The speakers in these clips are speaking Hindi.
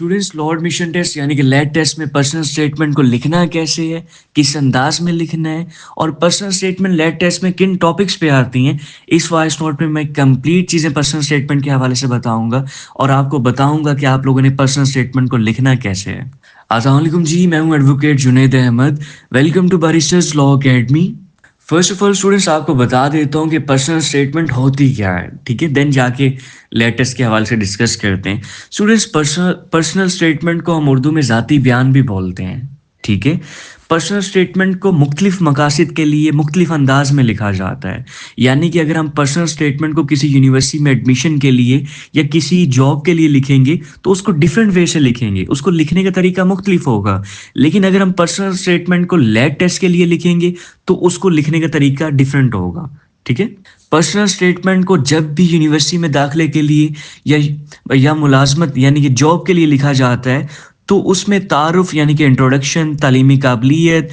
स्टूडेंट्स लॉ एडमिशन टेस्ट यानी कि लेट टेस्ट में पर्सनल स्टेटमेंट को लिखना कैसे है, किस अंदाज में लिखना है और पर्सनल स्टेटमेंट लेट टेस्ट में किन टॉपिक्स पे आती हैं, इस वॉइस नोट में मैं कंप्लीट चीज़ें पर्सनल स्टेटमेंट के हवाले से बताऊंगा और आपको बताऊंगा कि आप लोगों ने पर्सनल स्टेटमेंट को लिखना कैसे है। अस्सलाम वालेकुम जी, मैं हूं advocate Junaid Ahmad. Welcome to barristers law academy. First of all students आपको बता देता हूँ कि पर्सनल स्टेटमेंट होती क्या है, ठीक है, देन जाके लेटेस्ट के हवाले से डिस्कस करते हैं। स्टूडेंट्स पर्सनल स्टेटमेंट को हम उर्दू में ज़ाती बयान भी बोलते हैं, ठीक है। पर्सनल स्टेटमेंट को मुख्तलिफ मकासद के लिए मुख्तलिफ अंदाज में लिखा जाता है। यानी कि अगर हम पर्सनल स्टेटमेंट को किसी यूनिवर्सिटी में एडमिशन के लिए या किसी जॉब के लिए लिखेंगे तो उसको डिफरेंट वे से लिखेंगे, उसको लिखने का तरीका मुख्तलिफ होगा। लेकिन अगर हम पर्सनल स्टेटमेंट को लैब टेस्ट के लिए लिखेंगे तो उसको लिखने का तरीका डिफरेंट होगा, ठीक है। पर्सनल स्टेटमेंट को जब भी यूनिवर्सिटी में दाखिले के लिए या मुलाजमत यानी कि जॉब के लिए लिखा जाता है तो उसमें तारुफ यानी कि इंट्रोडक्शन, तालीमी काबिलियत,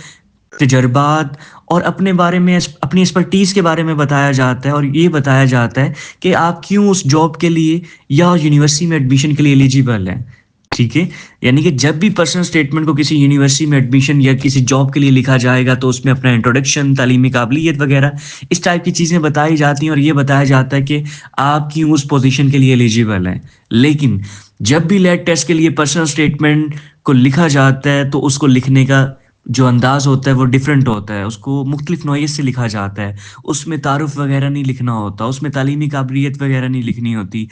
तजर्बात और अपने बारे में अपनी एक्सपर्टीज़ के बारे में बताया जाता है और ये बताया जाता है कि आप क्यों उस जॉब के लिए या यूनिवर्सिटी में एडमिशन के लिए एलिजिबल हैं, ठीक है। यानी कि जब भी पर्सनल स्टेटमेंट को किसी यूनिवर्सिटी में एडमिशन या किसी जॉब के लिए लिखा जाएगा तो उसमें अपना इंट्रोडक्शन, तालीमी काबिलियत वगैरह इस टाइप की चीज़ें बताई जाती हैं और ये बताया जाता है कि आप क्यों उस पोजीशन के लिए एलिजिबल हैं। लेकिन जब भी लेट टेस्ट के लिए पर्सनल स्टेटमेंट को लिखा जाता है तो उसको लिखने का जो अंदाज होता है वो डिफरेंट होता है, उसको मुख्तलिफ नौइयत से लिखा जाता है। उसमें तारुफ वगैरह नहीं लिखना होता, उसमें तालीमी काबिलियत वगैरह नहीं लिखनी होती।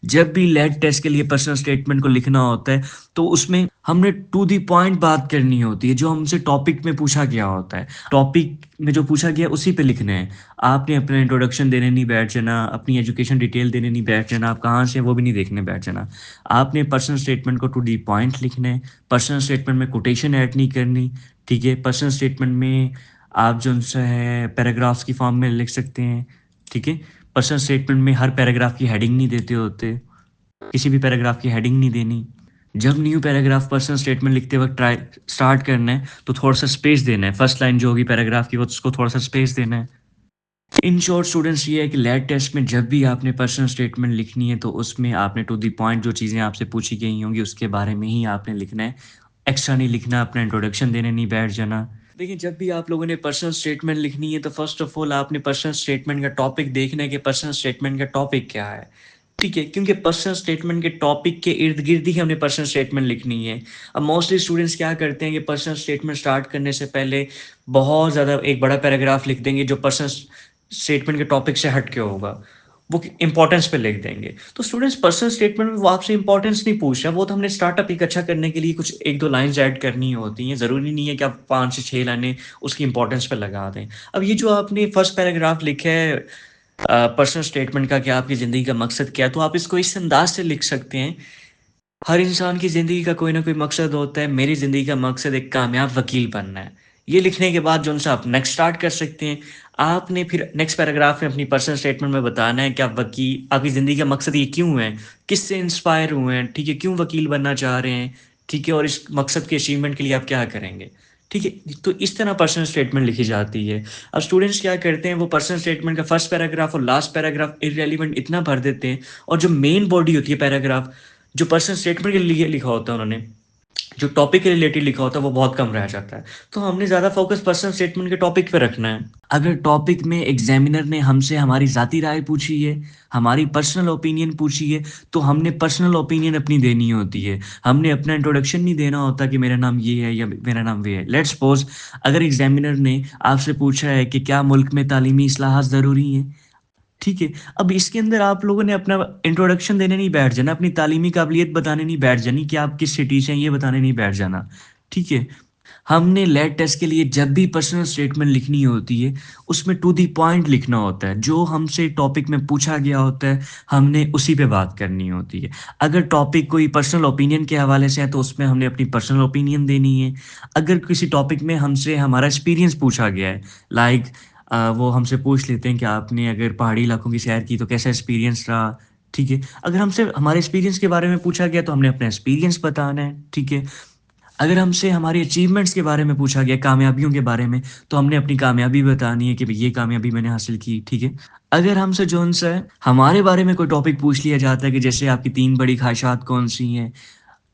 जब भी लेट टेस्ट के लिए पर्सनल स्टेटमेंट को लिखना होता है तो उसमें हमने टू दी पॉइंट बात करनी होती है, जो हमसे टॉपिक में पूछा गया होता है। टॉपिक में जो पूछा गया उसी पे लिखना है। आपने अपना इंट्रोडक्शन देने नहीं बैठ जाना, अपनी एजुकेशन डिटेल देने नहीं बैठ जाना, आप कहाँ से वो भी नहीं देखने बैठ जाना। आपने पर्सनल स्टेटमेंट को टू दी पॉइंट लिखना है। पर्सनल स्टेटमेंट में कोटेशन ऐड नहीं करनी, ठीक है। पर्सनल स्टेटमेंट में आप जो है पैराग्राफ्स की फॉर्म में लिख सकते हैं, ठीक है। पर्सनल स्टेटमेंट में हर पैराग्राफ की हेडिंग नहीं देते होते, किसी भी पैराग्राफ की हेडिंग नहीं देनी। जब न्यू पैराग्राफ पर्सनल स्टेटमेंट लिखते वक्त ट्राई स्टार्ट करना है तो थोड़ा सा स्पेस देना है। फर्स्ट लाइन जो होगी पैराग्राफ की वो उसको थोड़ा सा स्पेस देना है। इन शॉर्ट स्टूडेंट्स ये है कि लेट टेस्ट में जब भी आपने पर्सनल स्टेटमेंट लिखनी है तो उसमें आपने टू दी पॉइंट जो चीज़ें आपसे पूछी गई होंगी उसके बारे में ही आपने लिखना है। एक्स्ट्रा नहीं लिखना, अपना इंट्रोडक्शन देने नहीं बैठ जाना। देखिए, जब भी आप लोगों ने पर्सनल स्टेटमेंट लिखनी है तो फर्स्ट ऑफ ऑल आपने पर्सनल स्टेटमेंट का टॉपिक देखना है कि पर्सनल स्टेटमेंट का टॉपिक क्या है, ठीक है। क्योंकि पर्सनल स्टेटमेंट के टॉपिक के इर्द गिर्द ही हमने पर्सनल स्टेटमेंट लिखनी है। अब मोस्टली स्टूडेंट्स क्या करते हैं कि पर्सनल स्टेटमेंट स्टार्ट करने से पहले बहुत ज़्यादा एक बड़ा पैराग्राफ लिख देंगे जो पर्सनल स्टेटमेंट के टॉपिक से हट के होगा, वो इंपॉर्टेंस पे लिख देंगे। तो स्टूडेंट्स पर्सनल स्टेटमेंट में वो आपसे इंपॉर्टेंस नहीं पूछ रहा, वो तो हमने स्टार्टअप एक अच्छा करने के लिए कुछ एक दो लाइंस ऐड करनी होती हैं। ज़रूरी नहीं है कि आप 5 से 6 लाइनें उसकी इंपॉर्टेंस पे लगा दें। अब ये जो आपने फर्स्ट पैराग्राफ लिखा है पर्सनल स्टेटमेंट का कि आपकी ज़िंदगी का मकसद क्या है, तो आप इसको इस अंदाज से लिख सकते हैं। हर इंसान की ज़िंदगी का कोई ना कोई मकसद होता है। मेरी ज़िंदगी का मकसद एक कामयाब वकील बनना है। ये लिखने के बाद जो उनसे आप नेक्स्ट स्टार्ट कर सकते हैं। आपने फिर नेक्स्ट पैराग्राफ में अपनी पर्सनल स्टेटमेंट में बताना है कि आप वकील, आपकी ज़िंदगी का मकसद ये क्यों है, किससे इंस्पायर हुए हैं, ठीक है, क्यों वकील बनना चाह रहे हैं, ठीक है, और इस मकसद के अचीवमेंट के लिए आप क्या करेंगे, ठीक है। तो इस तरह पर्सनल स्टेटमेंट लिखी जाती है। अब स्टूडेंट्स क्या करते हैं, वो पर्सनल स्टेटमेंट का फर्स्ट पैराग्राफ और लास्ट पैराग्राफ इररेलेवेंट इतना भर देते हैं और जो मेन बॉडी होती है पैराग्राफ, जो पर्सनल स्टेटमेंट के लिए लिखा होता है उन्होंने, जो टॉपिक के रिलेटेड लिखा होता है वो बहुत कम रह जाता है। तो हमने ज़्यादा फोकस पर्सनल स्टेटमेंट के टॉपिक पे रखना है। अगर टॉपिक में एग्जामिनर ने हमसे हमारी ज़ाती राय पूछी है, हमारी पर्सनल ओपिनियन पूछी है, तो हमने पर्सनल ओपिनियन अपनी देनी होती है। हमने अपना इंट्रोडक्शन नहीं देना होता कि मेरा नाम ये है या मेरा नाम वे है। लेट्स सपोज अगर एग्जामिनर ने आपसे पूछा है कि क्या मुल्क में तालीमी इस्लाहात ज़रूरी हैं, ठीक है। अब इसके अंदर आप लोगों ने अपना इंट्रोडक्शन देने नहीं बैठ जाना, अपनी तालीमी काबिलियत बताने नहीं बैठ जानी कि आप किस सिटी से हैं ये बताने नहीं बैठ जाना, ठीक है। हमने लेट टेस्ट के लिए जब भी पर्सनल स्टेटमेंट लिखनी होती है उसमें टू दी पॉइंट लिखना होता है। जो हमसे टॉपिक में पूछा गया होता है हमने उसी पे बात करनी होती है। अगर टॉपिक कोई पर्सनल ओपिनियन के हवाले से है तो उसमें हमने अपनी पर्सनल ओपिनियन देनी है। अगर किसी टॉपिक में हमसे हमारा एक्सपीरियंस पूछा गया है, लाइक वो हमसे पूछ लेते हैं कि आपने अगर पहाड़ी इलाकों की सैर की तो कैसा एक्सपीरियंस रहा, ठीक है। अगर हमसे हमारे एक्सपीरियंस के बारे में पूछा गया तो हमने अपना एक्सपीरियंस बताना है, ठीक है। अगर हमसे हमारी अचीवमेंट्स के बारे में पूछा गया, कामयाबियों के बारे में, तो हमने अपनी कामयाबी बतानी है कि भई ये कामयाबी मैंने हासिल की, ठीक है। अगर हमसे जो-सा है हमारे बारे में कोई टॉपिक पूछ लिया जाता है कि जैसे आपकी 3 बड़ी ख्वाहिशात कौन-सी हैं,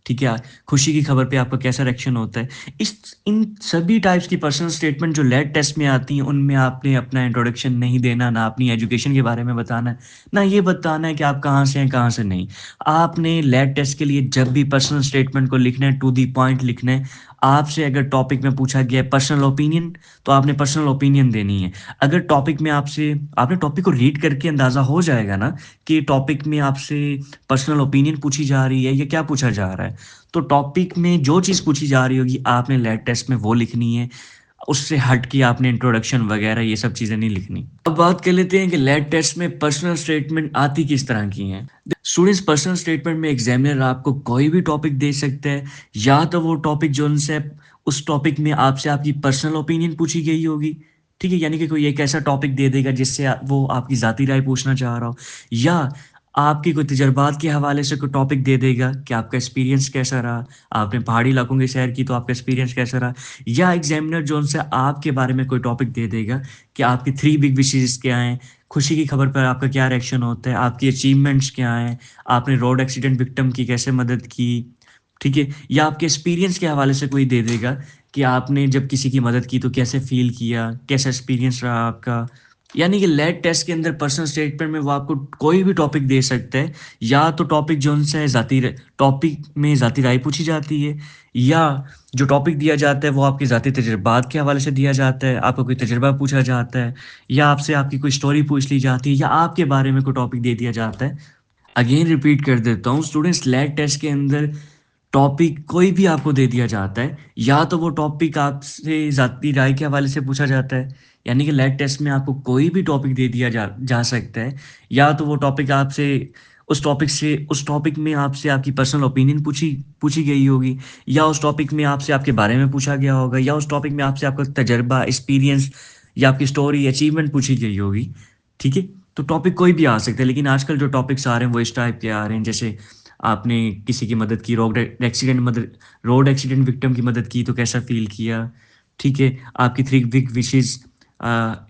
ठीक है? खुशी की खबर पे आपका कैसा रिएक्शन होता है? इस इन सभी टाइप्स की पर्सनल स्टेटमेंट जो लैट टेस्ट में आती हैं, उनमें आपने अपना इंट्रोडक्शन नहीं देना, ना अपनी एजुकेशन के बारे में बताना है, ना ये बताना है कि आप कहाँ से हैं, कहाँ से नहीं। आपने लैट टेस्ट के लिए जब भी पर्सनल स्टेटमेंट को लिखना है, टू द पॉइंट लिखना है। आपसे अगर टॉपिक में पूछा गया है पर्सनल ओपिनियन, तो आपने पर्सनल ओपिनियन देनी है। अगर टॉपिक में आपने टॉपिक को रीड करके अंदाज़ा हो जाएगा ना कि टॉपिक में आपसे पर्सनल ओपिनियन पूछी जा रही है या क्या पूछा जा रहा है, तो टॉपिक में जो चीज़ पूछी जा रही होगी आपने लैट टेस्ट में वो लिखनी है। उससे हट के आपने इंट्रोडक्शन वगैरह ये सब चीज़ें नहीं लिखनी। अब बात कर लेते हैं कि लैट टेस्ट में पर्सनल स्टेटमेंट आती किस तरह की हैं। स्टूडेंट्स, पर्सनल स्टेटमेंट में एग्जामिनर आपको कोई भी टॉपिक दे सकता है, या तो वो टॉपिक जो उनसे उस टॉपिक में आपसे आपकी पर्सनल ओपिनियन पूछी गई होगी, ठीक है? यानी कि कोई एक ऐसा टॉपिक दे देगा जिससे वो आपकी ज़ाती राय पूछना चाह रहा हो, या आपके कोई तजुर्बात के हवाले से कोई टॉपिक दे देगा कि आपका एक्सपीरियंस कैसा रहा, आपने पहाड़ी इलाकों की सैर की तो आपका एक्सपीरियंस कैसा रहा, या एग्जामिनर जो उनसे आपके बारे में कोई टॉपिक दे देगा कि आपकी 3 बिग विशेज़ क्या हैं, खुशी की खबर पर आपका क्या रिएक्शन होता है, आपकी अचीवमेंट्स क्या हैं, आपने रोड एक्सीडेंट विक्टिम की कैसे मदद की, ठीक है? या आपके एक्सपीरियंस के हवाले से कोई दे देगा कि आपने जब किसी की मदद की तो कैसे फ़ील किया, कैसा एक्सपीरियंस रहा आपका। यानी कि लैट टेस्ट के अंदर पर्सनल स्टेटमेंट में वो आपको कोई भी टॉपिक दे सकता है, या तो टॉपिक जो उनसे टॉपिक में ज़ाती राय पूछी जाती है, या जो टॉपिक दिया जाता है वो आपके ज़ाती तजुर्बात के हवाले से दिया जाता है, आपका कोई तजुर्बा पूछा जाता है, या आपसे आपकी कोई स्टोरी पूछ ली जाती है, या आपके बारे में कोई टॉपिक दे दिया जाता है। अगेन रिपीट कर देता हूँ, स्टूडेंट्स, लैट टेस्ट के अंदर टॉपिक कोई भी आपको दे दिया जाता है, या तो वो टॉपिक आपसे ज़ाती राय के हवाले से पूछा जाता है, यानी कि लैट टेस्ट में आपको कोई भी टॉपिक दे दिया जा सकता है, या तो वो टॉपिक आपसे उस टॉपिक में आपसे आपकी पर्सनल ओपिनियन पूछी पूछी गई होगी, या उस टॉपिक में आपसे आपके बारे में पूछा गया होगा, या उस टॉपिक में आपसे आपका तजर्बा, एक्सपीरियंस या आपकी स्टोरी, अचीवमेंट पूछी गई होगी, ठीक है? तो टॉपिक कोई भी आ सकता है, लेकिन आजकल जो टॉपिक्स आ रहे हैं वो इस टाइप के आ रहे हैं, जैसे आपने किसी की मदद की, रोड एक्सीडेंट विक्टिम की मदद की तो कैसा फ़ील किया, ठीक है? आपकी 3 big wishes,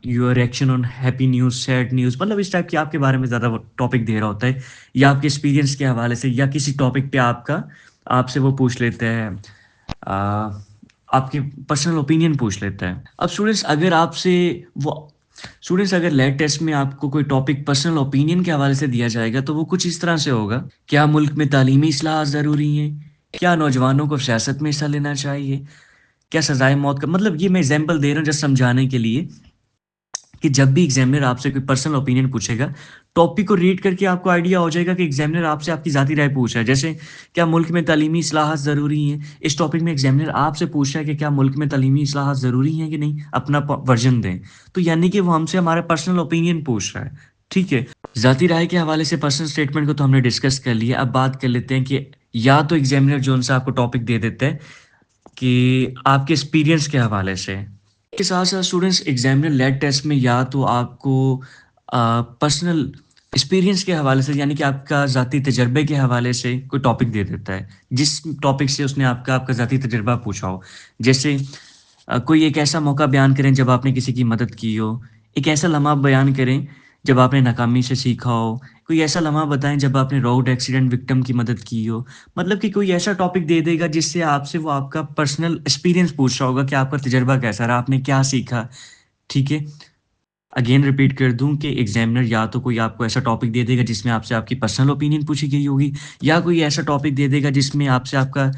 your reaction on happy news, sad news, मतलब इस टाइप के आपके बारे में ज़्यादा वो टॉपिक दे रहा होता है, या आपके एक्सपीरियंस के हवाले से, या किसी टॉपिक पे आपसे वो पूछ लेता है, अ, आपके पर्सनल ओपिनियन पूछ लेता है। अब वो स्टूडेंट्स, अगर लैट टेस्ट में आपको कोई टॉपिक पर्सनल ओपिनियन के हवाले से दिया जाएगा, तो वो कुछ इस तरह से होगा: क्या मुल्क में तालीमी इस्लाहात ज़रूरी हैं? क्या नौजवानों को सियासत में हिस्सा लेना चाहिए? क्या सज़ाए मौत का मतलब, ये मैं एग्ज़ाम्पल दे रहा हूँ जस्ट समझाने के लिए कि जब भी एग्ज़ामिनर आपसे कोई पर्सनल ओपिनियन पूछेगा, टॉपिक को रीड करके आपको आइडिया हो जाएगा कि एग्ज़ामिनर आपसे आपकी ज़ाती राय पूछ रहा है। जैसे, क्या मुल्क में तालीमी इस्लाहात ज़रूरी हैं? इस टॉपिक में एग्ज़ामिनर आपसे पूछ रहा है कि क्या मुल्क में तालीमी इस्लाहात ज़रूरी हैं कि नहीं? अपना वर्जन दें। तो यानी कि वो हमसे हमारा पर्सनल ओपिनियन पूछ रहा है, ठीक है? ज़ाती राय के हवाले से पर्सनल स्टेटमेंट को तो हमने डिस्कस कर लिया। अब बात कर लेते हैं कि या तो एग्ज़ामिनर जो उनसे आपको टॉपिक दे देता है कि आपके एक्सपीरियंस के हवाले से। के साथ-साथ स्टूडेंट्स, एग्ज़ामिनर लैट टेस्ट में या तो आपको पर्सनल एक्सपीरियंस के हवाले से, यानी कि आपका ज़ाती तजर्बे के हवाले से कोई टॉपिक दे देता है, जिस टॉपिक से उसने आपका आपका ज़ाती तजर्बा पूछा हो। जैसे, कोई एक ऐसा मौका बयान करें जब आपने किसी की मदद की हो, एक ऐसा लम्हा बयान करें जब आपने नाकामी से सीखा हो, कोई ऐसा लम्हा बताएँ जब आपने रोड एक्सीडेंट विक्टिम की मदद की हो। मतलब कि कोई ऐसा टॉपिक दे देगा जिससे आपसे वो आपका पर्सनल एक्सपीरियंस पूछ रहा होगा कि आपका तजुर्बा कैसा रहा, आपने क्या सीखा, ठीक है? अगेन रिपीट कर दूँ कि एग्ज़ामिनर या तो कोई आपको ऐसा टॉपिक दे देगा जिसमें आपसे आपकी पर्सनल ओपिनियन पूछी गई होगी, या कोई ऐसा टॉपिक दे देगा जिसमें आपसे आपका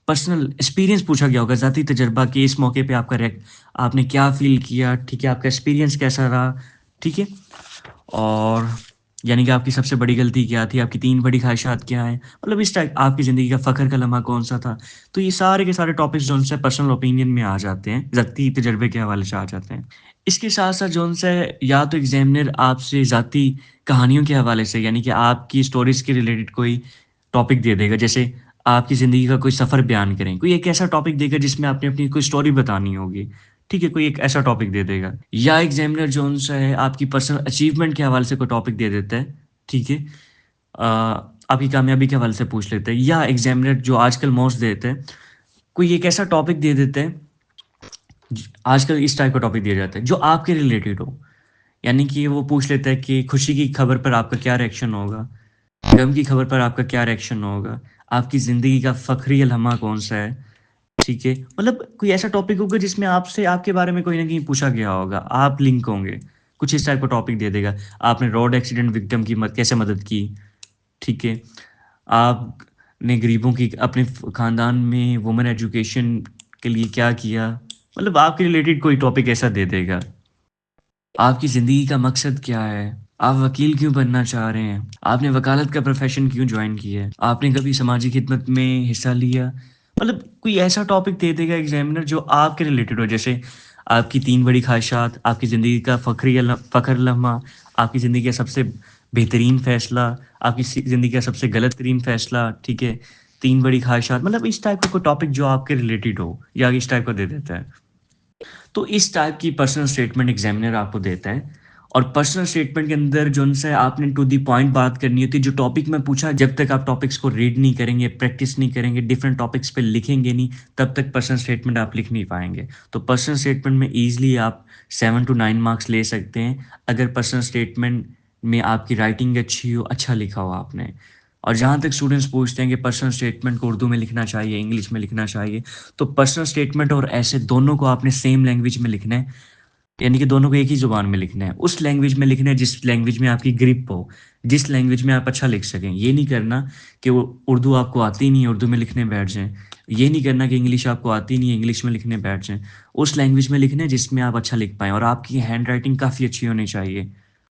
पर्सनल एक्सपीरियंस पूछा गया होगा, ज़ाती तजुर्बा कि इस मौके पे आपने क्या फ़ील किया, ठीक है? आपका एक्सपीरियंस कैसा रहा, ठीक है? और यानी कि आपकी सबसे बड़ी गलती क्या थी? आपकी 3 बड़ी ख़्वाहिशात क्या हैं? मतलब इस टाइप आपकी ज़िंदगी का फ़ख्र का लम्हा कौन-सा था? तो ये सारे के सारे टॉपिक्स जो उनसे पर्सनल ओपिनियन में आ जाते हैं, ज़ाती तजुर्बे के हवाले से आ जाते हैं। इसके साथ-साथ जो उनसे या तो एग्ज़ामिनर आपसे ज़ाती कहानियों के हवाले से, यानी कि आपकी स्टोरीज़ के रिलेटेड कोई टॉपिक दे देगा। जैसे, आपकी ज़िंदगी का कोई सफ़र बयान करें, कोई एक ऐसा टॉपिक देगा जिसमें आपने अपनी कोई स्टोरी बतानी होगी, ठीक है? कोई एक ऐसा टॉपिक दे देगा। या एग्ज़ामिनर जो उनसे है आपकी पर्सनल अचीवमेंट के हवाले से कोई टॉपिक दे देता है, ठीक है? अ, आपकी कामयाबी के हवाले से पूछ लेते हैं, या एग्ज़ामिनर जो आजकल मोस्ट देते हैं, कोई एक ऐसा टॉपिक दे देते हैं, आजकल इस टाइप का टॉपिक दिया जाता है जो आपके रिलेटेड हो। यानी कि वो पूछ लेता है कि खुशी की खबर पर आपका क्या रिएक्शन होगा? गम की खबर पर आपका क्या रिएक्शन होगा? आपकी ज़िंदगी का फ़ख्री लम्हा कौन-सा है? ठीक है? मतलब कोई ऐसा टॉपिक होगा जिसमें आपसे आपके बारे में कहीं न कहीं पूछा गया होगा, आप लिंक होंगे। कुछ इस टाइप का टॉपिक दे देगा। आपने रोड एक्सीडेंट विक्टिम की कैसे मदद की? ठीक है? आपने गरीबों की अपने ख़ानदान में वुमेन एजुकेशन के लिए क्या किया? मतलब आपके रिलेटेड कोई टॉपिक ऐसा दे देगा। आपकी ज़िंदगी का मकसद क्या है? आप वकील क्यों बनना चाह रहे हैं? आपने वकालत का प्रोफ़ेशन क्यों जॉइन किया है? आपने कभी समाजी खिदमत में हिस्सा लिया? मतलब कोई ऐसा टॉपिक दे देगा एग्ज़ामिनर जो आपके रिलेटेड हो, जैसे आपकी 3 बड़ी ख़्वाहिशात, आपकी ज़िंदगी का फ़ख्र लम्हा, आपकी ज़िंदगी का सबसे बेहतरीन फ़ैसला, आपकी ज़िंदगी का सबसे गलत तरीन फ़ैसला, ठीक है? 3 बड़ी ख़्वाहिशात, मतलब इस टाइप का कोई टॉपिक जो आपके रिलेटेड हो या इस टाइप का दे देता है। तो इस टाइप की पर्सनल स्टेटमेंट एग्जामिनर आपको देता है और पर्सनल स्टेटमेंट के अंदर जो उनसे आपने टू द पॉइंट बात करनी होती है, जो टॉपिक में पूछा, जब तक आप टॉपिक्स को रीड नहीं करेंगे, प्रैक्टिस नहीं करेंगे, डिफरेंट टॉपिक्स पे लिखेंगे नहीं, तब तक पर्सनल स्टेटमेंट आप लिख नहीं पाएँगे। तो पर्सनल स्टेटमेंट में ईज़िली आप 7 टू 9 मार्क्स ले सकते हैं, अगर पर्सनल स्टेटमेंट में आपकी राइटिंग अच्छी हो, अच्छा लिखा हो आपने। और जहाँ तक स्टूडेंट्स पूछते हैं कि पर्सनल स्टेटमेंट को उर्दू में लिखना चाहिए, इंग्लिश में लिखना चाहिए, तो पर्सनल स्टेटमेंट और ऐसे दोनों को आपने सेम लैंग्वेज में लिखना है, यानी कि दोनों को एक ही ज़ुबान में लिखना है। उस लैंग्वेज में लिखना है जिस लैंग्वेज में आपकी ग्रिप हो, जिस लैंग्वेज में आप अच्छा लिख सकें। ये नहीं करना कि वो उर्दू आपको आती नहीं है, उर्दू में लिखने बैठ जाएँ। ये नहीं करना कि इंग्लिश आपको आती नहीं है, इंग्लिश में लिखने बैठ जाएँ। उस लैंग्वेज में लिखना है जिसमें आप अच्छा लिख पाएँ और आपकी हैंडराइटिंग काफ़ी अच्छी होनी चाहिए।